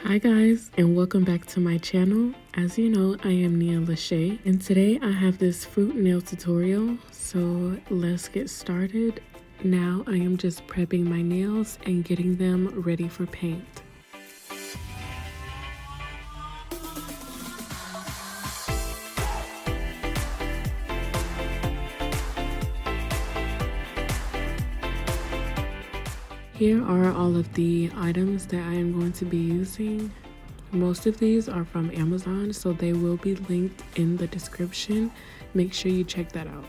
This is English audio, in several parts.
Hi guys, and welcome back to my channel. As you know, I am Nia Lachey, and today I have this fruit nail tutorial, so let's get started. Now I am just prepping my nails and getting them ready for paint. Here are all of the items that I am going to be using. Most of these are from Amazon, so they will be linked in the description. Make sure you check that out.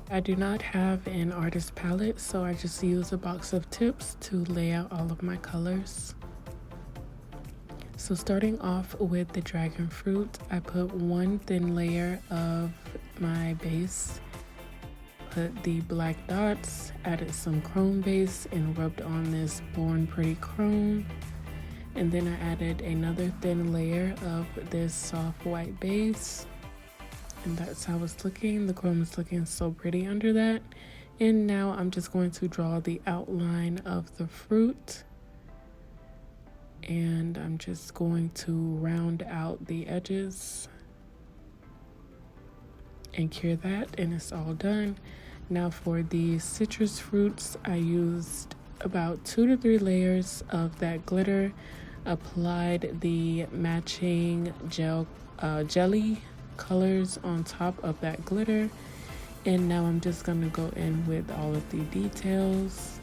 I do not have an artist palette, so I just use a box of tips to lay out all of my colors. So starting off with the dragon fruit, I put one thin layer of my base, put the black dots, added some chrome base, and rubbed on this Born Pretty chrome. And then I added another thin layer of this soft white base. And that's how it's looking. The chrome is looking so pretty under that. And now I'm just going to draw the outline of the fruit. And I'm just going to round out the edges and cure that, and it's all done. Now for the citrus fruits, I used about 2 to 3 layers of that glitter, applied the matching jelly colors on top of that glitter, and now I'm just going to go in with all of the details.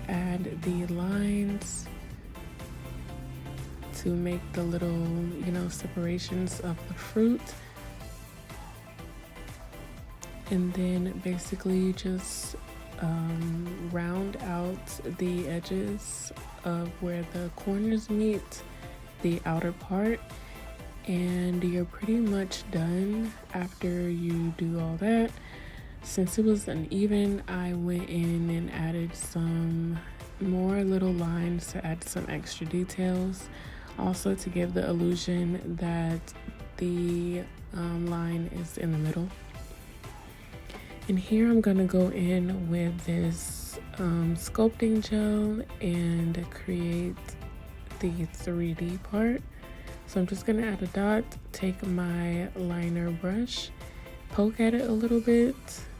Add the lines to make the little, separations of the fruit, and then basically just round out the edges of where the corners meet the outer part, and you're pretty much done after you do all that. Since it was uneven, I went in and added some more little lines to add some extra details, also to give the illusion that the line is in the middle. And here I'm gonna go in with this sculpting gel and create the 3D part. So I'm just gonna add a dot, take my liner brush, poke at it a little bit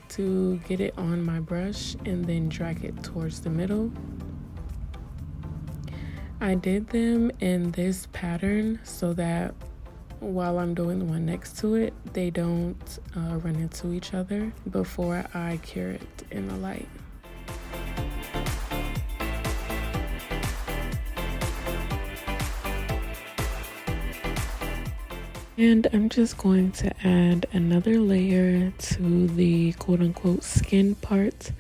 to get it on my brush, and then drag it towards the middle. I did them in this pattern so that while I'm doing the one next to it, they don't run into each other before I cure it in the light. And I'm just going to add another layer to the quote-unquote skin part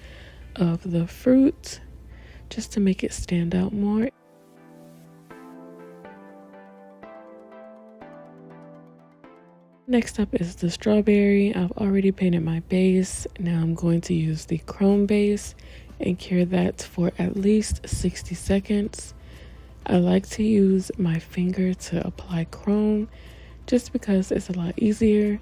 of the fruit, just to make it stand out more. Next up is the strawberry. I've already painted my base. Now I'm going to use the chrome base and cure that for at least 60 seconds. I like to use my finger to apply chrome, just because it's a lot easier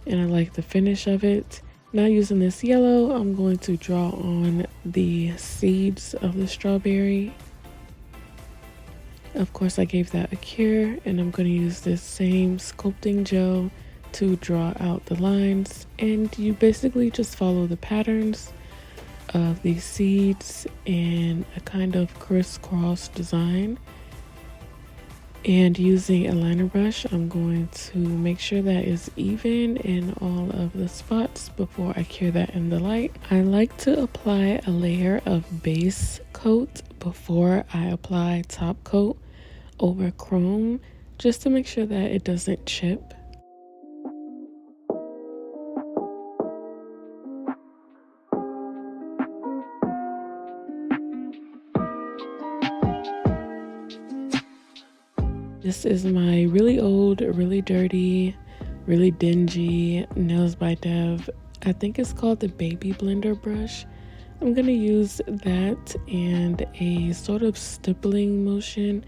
and I like the finish of it. Now using this yellow, I'm going to draw on the seeds of the strawberry. Of course, I gave that a cure, and I'm going to use this same sculpting gel to draw out the lines. And you basically just follow the patterns of these seeds in a kind of crisscross design. And using a liner brush, I'm going to make sure that is even in all of the spots before I cure that in the light. I like to apply a layer of base coat before I apply top coat over chrome, just to make sure that it doesn't chip. This is my really old, really dirty, really dingy Nails by Dev. I think it's called the Baby Blender brush. I'm going to use that and a sort of stippling motion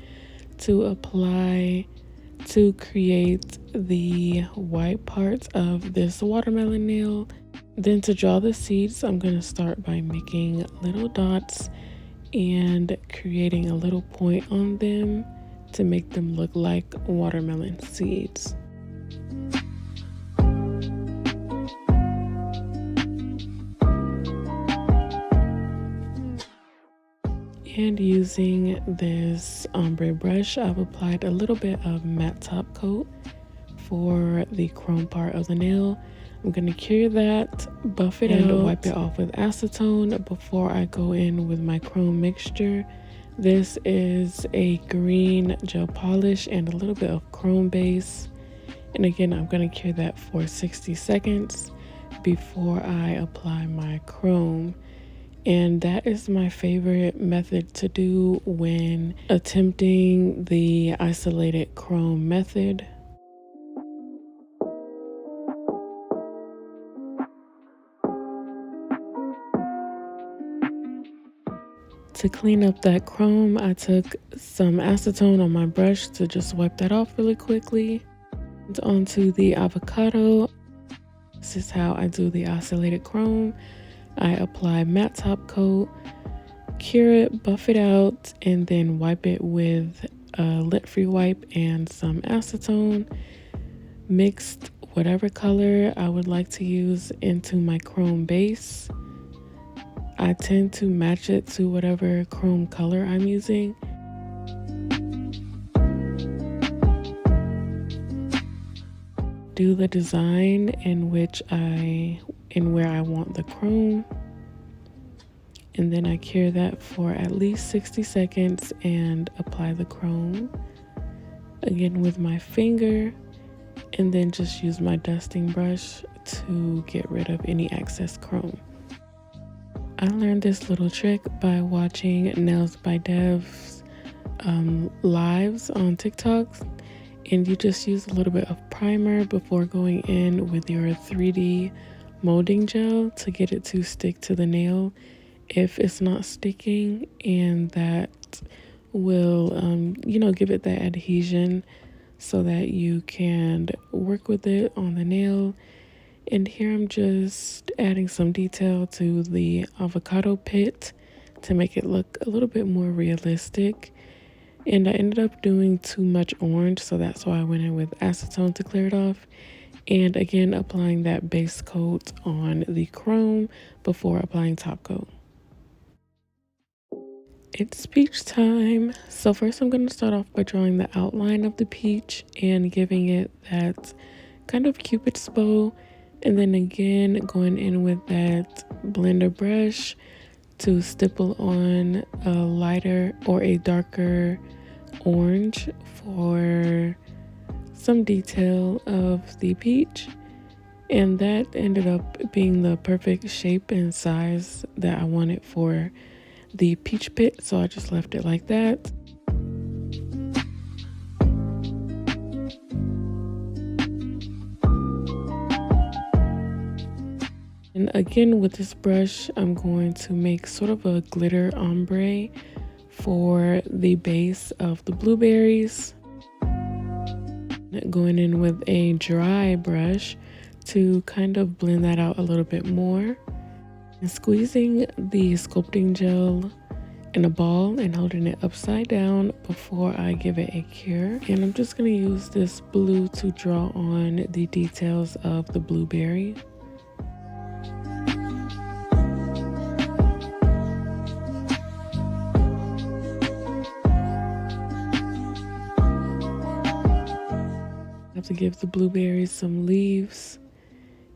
to apply to create the white parts of this watermelon nail. Then to draw the seeds, I'm going to start by making little dots and creating a little point on them to make them look like watermelon seeds. And using this ombre brush, I've applied a little bit of matte top coat for the chrome part of the nail. I'm going to cure that, buff it out, wipe it off with acetone before I go in with my chrome mixture. This is a green gel polish and a little bit of chrome base. And again, I'm going to cure that for 60 seconds before I apply my chrome. And that is my favorite method to do when attempting the isolated chrome method. To clean up that chrome, I took some acetone on my brush to just wipe that off really quickly. And onto the avocado. This is how I do the isolated chrome. I apply matte top coat, cure it, buff it out, and then wipe it with a lint-free wipe and some acetone. Mixed whatever color I would like to use into my chrome base. I tend to match it to whatever chrome color I'm using. Do the design in where I want the chrome, and then I cure that for at least 60 seconds and apply the chrome again with my finger, and then just use my dusting brush to get rid of any excess chrome. I learned this little trick by watching Nails by Dev's lives on TikTok. And you just use a little bit of primer before going in with your 3D molding gel to get it to stick to the nail if it's not sticking, and that will give it that adhesion so that you can work with it on the nail. And here I'm just adding some detail to the avocado pit to make it look a little bit more realistic. And I ended up doing too much orange, so that's why I went in with acetone to clear it off. And again, applying that base coat on the chrome before applying top coat. It's peach time. So first I'm going to start off by drawing the outline of the peach and giving it that kind of cupid's bow. And then again, going in with that blender brush to stipple on a lighter or a darker orange for some detail of the peach. And that ended up being the perfect shape and size that I wanted for the peach pit, so I just left it like that. And again, with this brush, I'm going to make sort of a glitter ombre for the base of the blueberries. Going in with a dry brush to kind of blend that out a little bit more. And squeezing the sculpting gel in a ball and holding it upside down before I give it a cure. And I'm just going to use this blue to draw on the details of the blueberry. To give the blueberries some leaves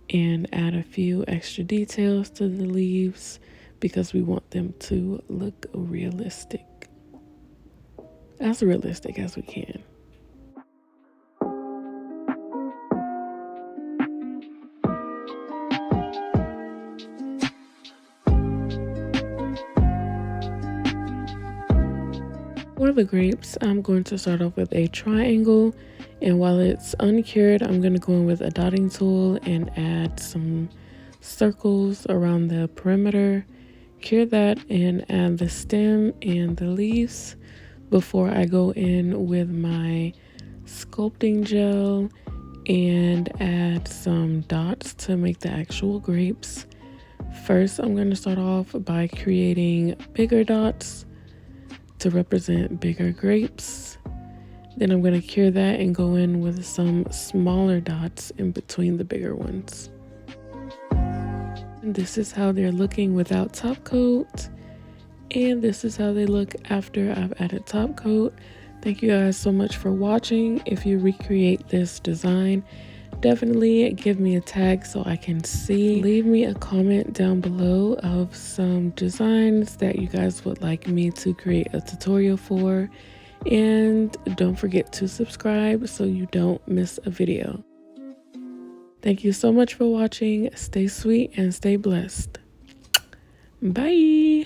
and add a few extra details to the leaves because we want them to look realistic, as realistic as we can. For the grapes, I'm going to start off with a triangle, and while it's uncured, I'm going to go in with a dotting tool and add some circles around the perimeter cure that and add the stem and the leaves before I go in with my sculpting gel and add some dots to make the actual grapes. First, I'm going to start off by creating bigger dots to represent bigger grapes. Then I'm going to cure that and go in with some smaller dots in between the bigger ones. And this is how they're looking without top coat. And this is how they look after I've added top coat. Thank you guys so much for watching. If you recreate this design, definitely give me a tag so I can see. Leave me a comment down below of some designs that you guys would like me to create a tutorial for. And don't forget to subscribe so you don't miss a video. Thank you so much for watching. Stay sweet and stay blessed. Bye.